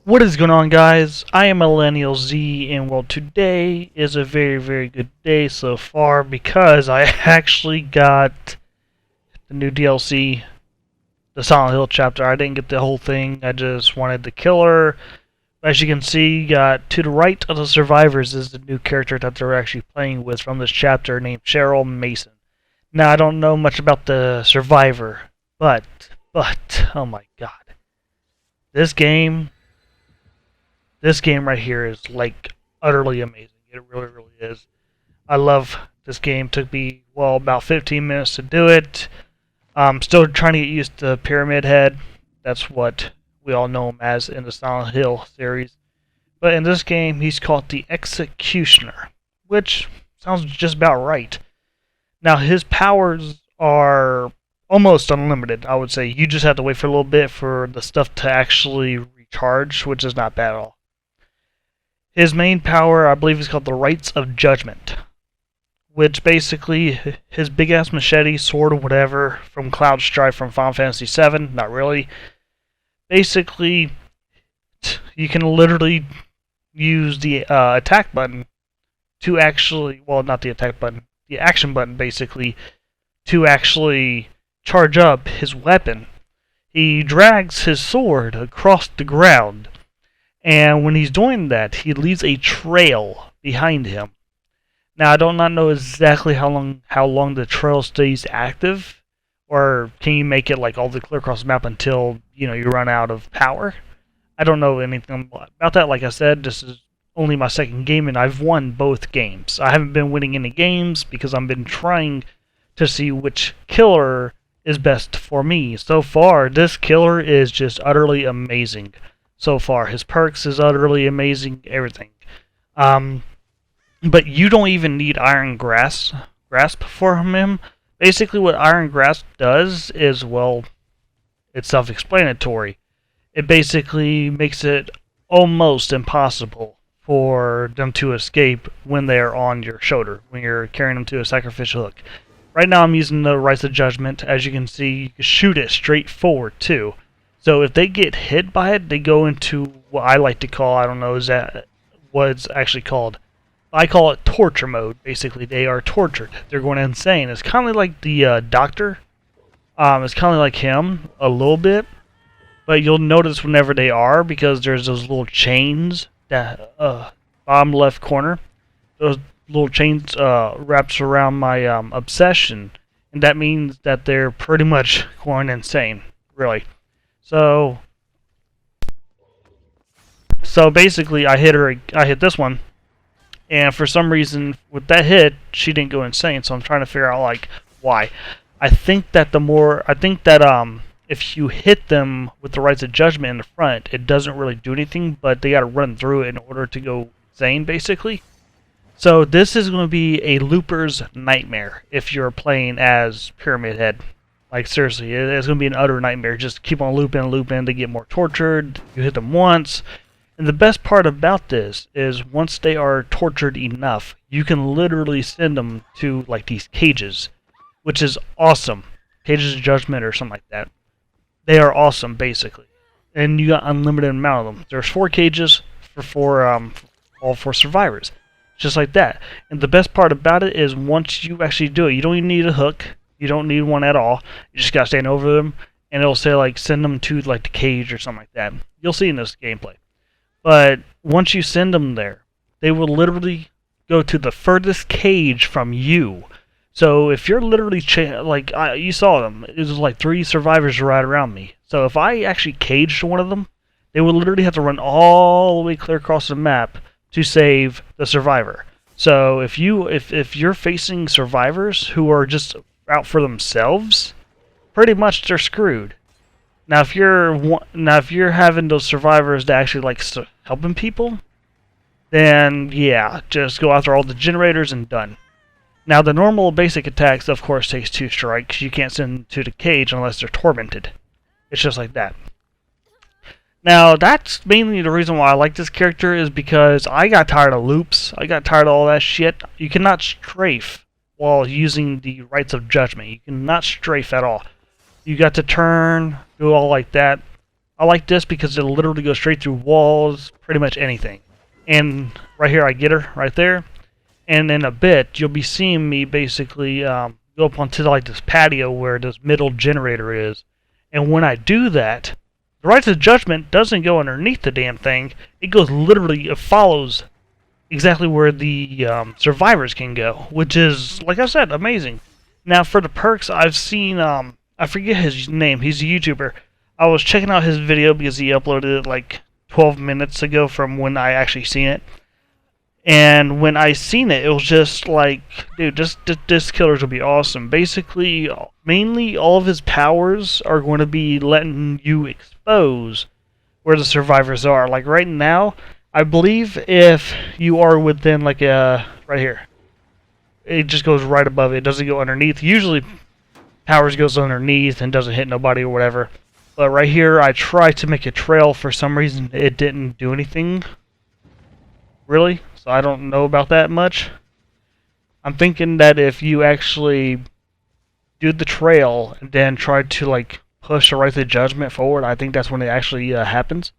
What is going on, guys? I am Millennial Z, and well, today is a very good day so far because I actually got the new DLC, the Silent Hill chapter. I didn't get the whole thing, I just wanted the killer. As you can see, to the right of the survivors is the new character that they're actually playing with from this chapter named Cheryl Mason. Now, I don't know much about the survivor, but, oh my god. This game This game right here is like utterly amazing. It really is. I love this game. Took me, well, about 15 minutes to do it. I'm still trying to get used to Pyramid Head. That's what we all know him as in the Silent Hill series. But in this game, he's called the Executioner, which sounds just about right. Now, his powers are almost unlimited, I would say. You just have to wait for a little bit for the stuff to actually recharge, which is not bad at all. His main power, I believe, is called the Rights of Judgment, which basically, his big-ass machete, sword, or whatever, from Cloud Strife from Final Fantasy VII, not really. Basically, you can literally use the attack button to actually, well, not the attack button, the action button, basically, to actually charge up his weapon. He drags his sword across the ground, and when he's doing that, he leaves a trail behind him. Now, I do not know exactly how long the trail stays active, or can you make it like all the clear across the map until you run out of power? I don't know anything about that. Like I said, this is only my second game, and I've won both games. I haven't been winning any games because I've been trying to see which killer is best for me. So far, this killer is just utterly amazing. So far, his perks is utterly amazing, everything. But you don't even need Iron Grasp for him. Basically, what Iron Grasp does is, well, it's self-explanatory. It basically makes it almost impossible for them to escape when they're on your shoulder, when you're carrying them to a sacrificial hook. Right now, I'm using the Rights of Judgment. As you can see, you can shoot it straight forward, too. So if they get hit by it, they go into what I like to call, I don't know, is that what it's actually called? I call it torture mode. Basically, they are tortured. They're going insane. It's kind of like the Doctor. It's kind of like him, a little bit. But you'll notice whenever they are, because there's those little chains, that bottom left corner. Those little chains wraps around my obsession. And that means that they're pretty much going insane, really. So basically, I hit this one, and for some reason, with that hit, she didn't go insane. So I'm trying to figure out like why. I think that if you hit them with the Rights of Judgment in the front, it doesn't really do anything, but they got to run through it in order to go insane, basically. So this is going to be a looper's nightmare if you're playing as Pyramid Head. Like, seriously, it's going to be an utter nightmare. Just keep on looping. They get more tortured. You hit them once. And the best part about this is once they are tortured enough, you can literally send them to, like, these cages, which is awesome. Cages of Judgment or something like that. They are awesome, basically. And you got unlimited amount of them. There's 4 cages for all 4 survivors. Just like that. And the best part about it is once you actually do it, you don't even need a hook. You don't need one at all. You just gotta stand over them, and it'll say like send them to like the cage or something like that. You'll see in this gameplay. But once you send them there, they will literally go to the furthest cage from you. So if you're literally you saw them, it was like 3 survivors right around me. So if I actually caged one of them, they would literally have to run all the way clear across the map to save the survivor. So if you're facing survivors who are just out for themselves, pretty much they're screwed. Now if you're having those survivors that actually like helping people, then yeah, just go after all the generators and done. Now the normal basic attacks, of course, takes 2 strikes. You can't send them to the cage unless they're tormented. It's just like that. Now that's mainly the reason why I like this character, is because I got tired of loops. I got tired of all that shit. You cannot strafe while using the Rights of Judgment. You cannot strafe at all. You got to turn, do all like that. I like this because it'll literally go straight through walls, pretty much anything. And right here, I get her right there. And in a bit, you'll be seeing me basically go up onto like this patio where this middle generator is. And when I do that, the Rights of Judgment doesn't go underneath the damn thing. It goes literally, it follows exactly where the survivors can go, which is, like I said, amazing. Now, for the perks, I've seen, I forget his name, he's a YouTuber. I was checking out his video because he uploaded it like 12 minutes ago from when I actually seen it. And when I seen it, it was just like, dude, this killer's will be awesome. Basically, mainly all of his powers are going to be letting you expose where the survivors are. Like right now, I believe if you are within like a, right here, it just goes right above it. It doesn't go underneath. Usually, powers goes underneath and doesn't hit nobody or whatever. But right here, I tried to make a trail. For some reason, it didn't do anything. Really? So I don't know about that much. I'm thinking that if you actually do the trail and then try to like push or write the judgment forward, I think that's when it actually happens.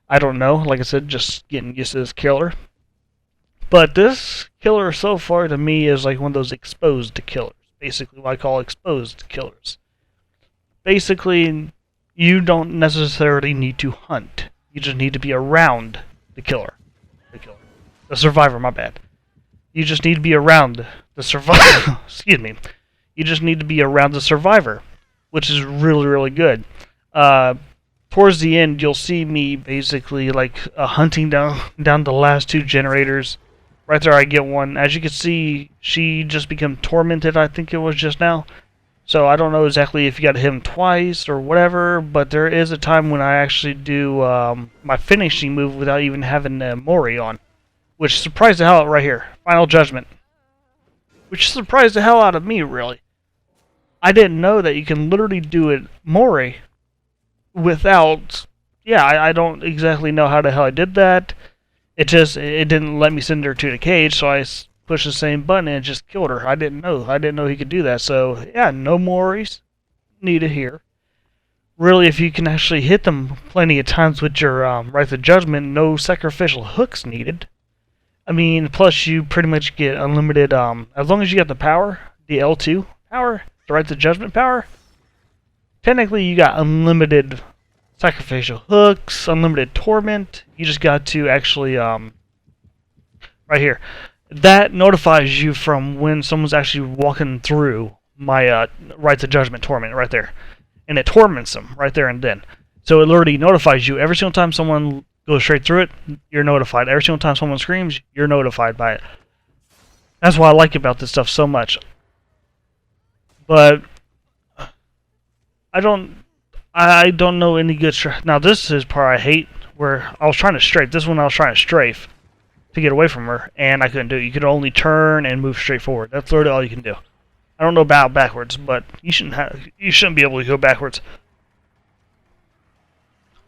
I don't know. Like I said, just getting used to this killer. But this killer so far to me is like one of those exposed killers. Basically what I call exposed killers. Basically, you don't necessarily need to hunt. You just need to be around the killer. The survivor, my bad. You just need to be around the survivor. Excuse me. You just need to be around the survivor, which is really, really good. Towards the end, you'll see me basically like hunting down the last two generators. Right there, I get one. As you can see, she just became tormented. I think it was just now. So I don't know exactly if you got to hit him twice or whatever, but there is a time when I actually do my finishing move without even having Mori on. Which surprised the hell out right here. Final Judgment. Which surprised the hell out of me, really. I didn't know that you can literally do it Mori without... Yeah, I don't exactly know how the hell I did that. It didn't let me send her to the cage, so I pushed the same button and it just killed her. I didn't know he could do that. So, yeah, no Moris needed here. Really, if you can actually hit them plenty of times with your Right of Judgment, no sacrificial hooks needed. I mean, plus you pretty much get unlimited, as long as you got the power, the L2 power, the Right to Judgment power, technically you got unlimited sacrificial hooks, unlimited torment. You just got to actually, right here, that notifies you from when someone's actually walking through my Right to Judgment torment right there. And it torments them right there and then. So it already notifies you every single time someone goes straight through it, you're notified. Every single time someone screams, you're notified by it. That's what I like about this stuff so much. But I don't know any good now this is part I hate, where I was trying to strafe. This one I was trying to strafe to get away from her, and I couldn't do it. You could only turn and move straight forward. That's literally all you can do. I don't know about backwards, but you shouldn't be able to go backwards.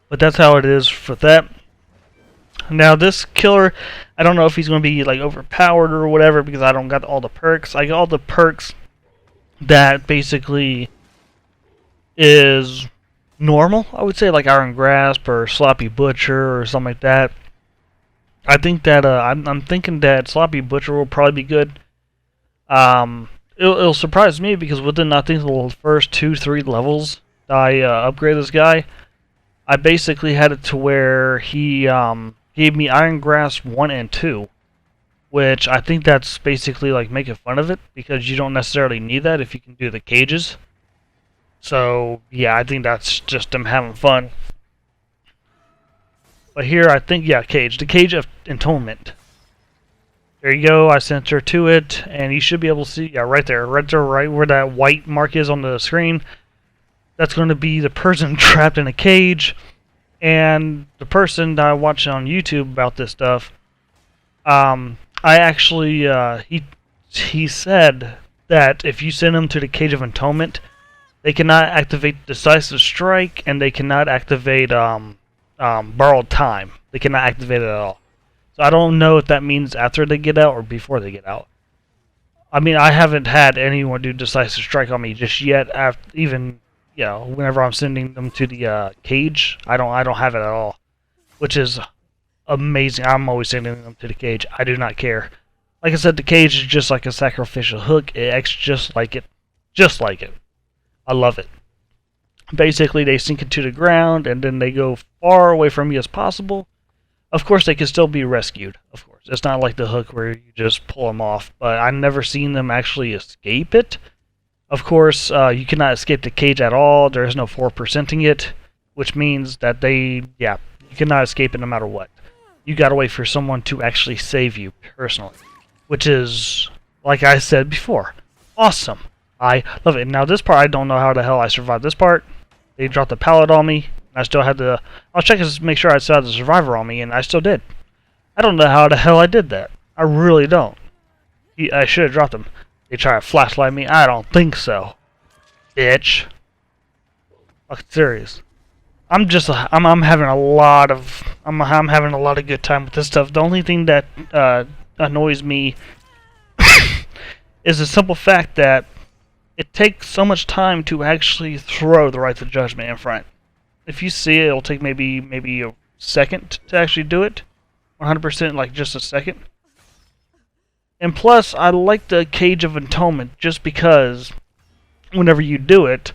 But that's how it is for that. Now this killer, I don't know if he's going to be like overpowered or whatever because I don't got all the perks. I got all the perks that basically is normal, I would say, like Iron Grasp or Sloppy Butcher or something like that. I think that I'm thinking that Sloppy Butcher will probably be good. It'll surprise me because within I think the first 2-3 levels I upgrade this guy, I basically had it to where he gave me Iron Grasp 1 and 2, which I think that's basically like making fun of it because you don't necessarily need that if you can do the cages. So yeah, I think that's just them having fun. But here I think, yeah, cage. The Cage of Atonement. There you go, I sent her to it, and you should be able to see, yeah, right there, right where that white mark is on the screen. That's going to be the person trapped in a cage. And the person that I watched on YouTube about this stuff, I actually, he said that if you send them to the Cage of Atonement, they cannot activate Decisive Strike, and they cannot activate Borrowed Time. They cannot activate it at all. So I don't know if that means after they get out or before they get out. I mean, I haven't had anyone do Decisive Strike on me just yet, even you know, whenever I'm sending them to the cage, I don't have it at all, which is amazing. I'm always sending them to the cage. I do not care. Like I said, the cage is just like a sacrificial hook. It acts just like it. Just like it. I love it. Basically, they sink into the ground, and then they go far away from you as possible. Of course, they can still be rescued. Of course. It's not like the hook where you just pull them off. But I've never seen them actually escape it. Of course, you cannot escape the cage at all. There is no 4%ing it. Which means that you cannot escape it no matter what. You gotta wait for someone to actually save you, personally. Which is, like I said before, awesome. I love it. Now this part, I don't know how the hell I survived this part. They dropped the pallet on me. I still had to... I was checking to make sure I still had the survivor on me, and I still did. I don't know how the hell I did that. I really don't. I should have dropped them. They try to flashlight me. I don't think so. Bitch. Fucking serious. I'm having a lot of... I'm having a lot of good time with this stuff. The only thing that annoys me is the simple fact that it takes so much time to actually throw the right to judgment in front. If you see it, it'll take maybe a second to actually do it. 100%, like just a second. And plus, I like the Cage of Atonement just because whenever you do it,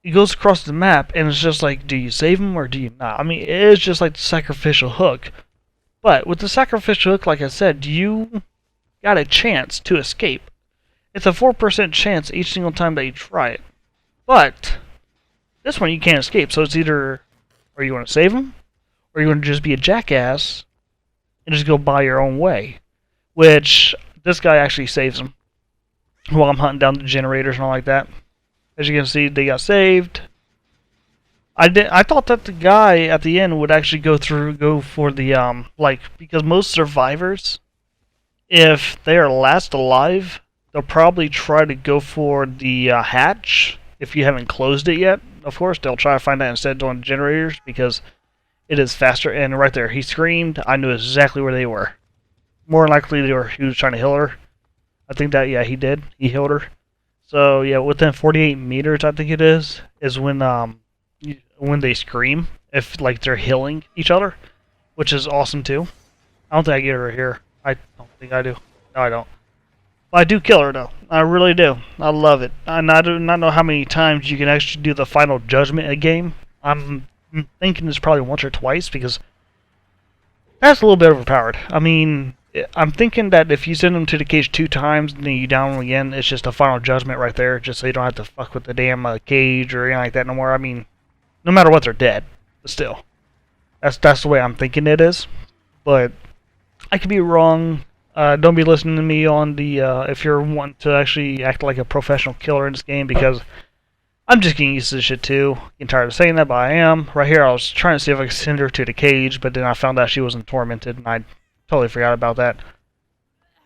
it goes across the map and it's just like, do you save him or do you not? I mean, it is just like the sacrificial hook. But with the sacrificial hook, like I said, you got a chance to escape. It's a 4% chance each single time that you try it. But this one you can't escape, so it's either, or you want to save him, or you want to just be a jackass and just go by your own way. Which, this guy actually saves him while I'm hunting down the generators and all like that. As you can see, they got saved. I thought that the guy at the end would actually go for the, because most survivors, if they are last alive, they'll probably try to go for the hatch if you haven't closed it yet. Of course, they'll try to find that instead of doing generators because it is faster. And right there, he screamed. I knew exactly where they were. More likely, he was trying to heal her. I think that, yeah, he did. He healed her. So, yeah, within 48 meters, I think it is when they scream, if, like, they're healing each other, which is awesome, too. I don't think I get her here. I don't think I do. No, I don't. But I do kill her, though. I really do. I love it. And I do not know how many times you can actually do the final judgment in a game. I'm thinking it's probably once or twice, because that's a little bit overpowered. I mean, I'm thinking that if you send them to the cage 2 times and then you down them again, it's just a final judgment right there, just so you don't have to fuck with the damn cage or anything like that no more. I mean, no matter what, they're dead. But still. That's the way I'm thinking it is. But I could be wrong. Don't be listening to me on the, if you're wanting to actually act like a professional killer in this game, because I'm just getting used to this shit too. Getting tired of saying that, but I am. Right here, I was trying to see if I could send her to the cage, but then I found out she wasn't tormented, and I totally forgot about that.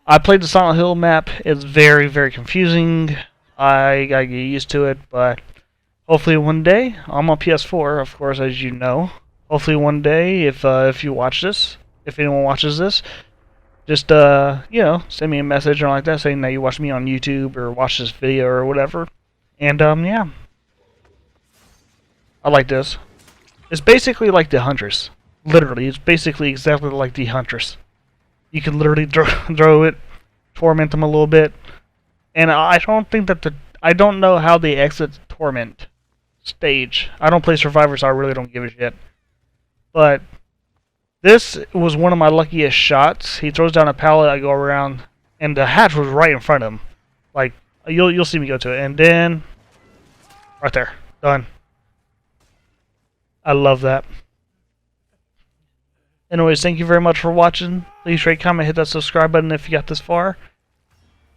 I played the Silent Hill map. It's very, very confusing. I gotta get used to it, but hopefully one day, I'm on PS4, of course, as you know. Hopefully one day, if you watch this, if anyone watches this, just, send me a message or like that saying that you watched me on YouTube or watched this video or whatever. And, yeah. I like this. It's basically like the Huntress. Literally, it's basically exactly like the Huntress. You can literally throw it, torment them a little bit. And I don't think that I don't know how they exit the torment stage. I don't play Survivor, so I really don't give a shit. But this was one of my luckiest shots. He throws down a pallet, I go around, and the hatch was right in front of him. Like, you'll see me go to it. And then, right there, done. I love that. Anyways, thank you very much for watching. Please rate, comment, hit that subscribe button if you got this far.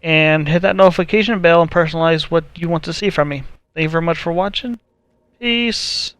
And hit that notification bell and personalize what you want to see from me. Thank you very much for watching. Peace.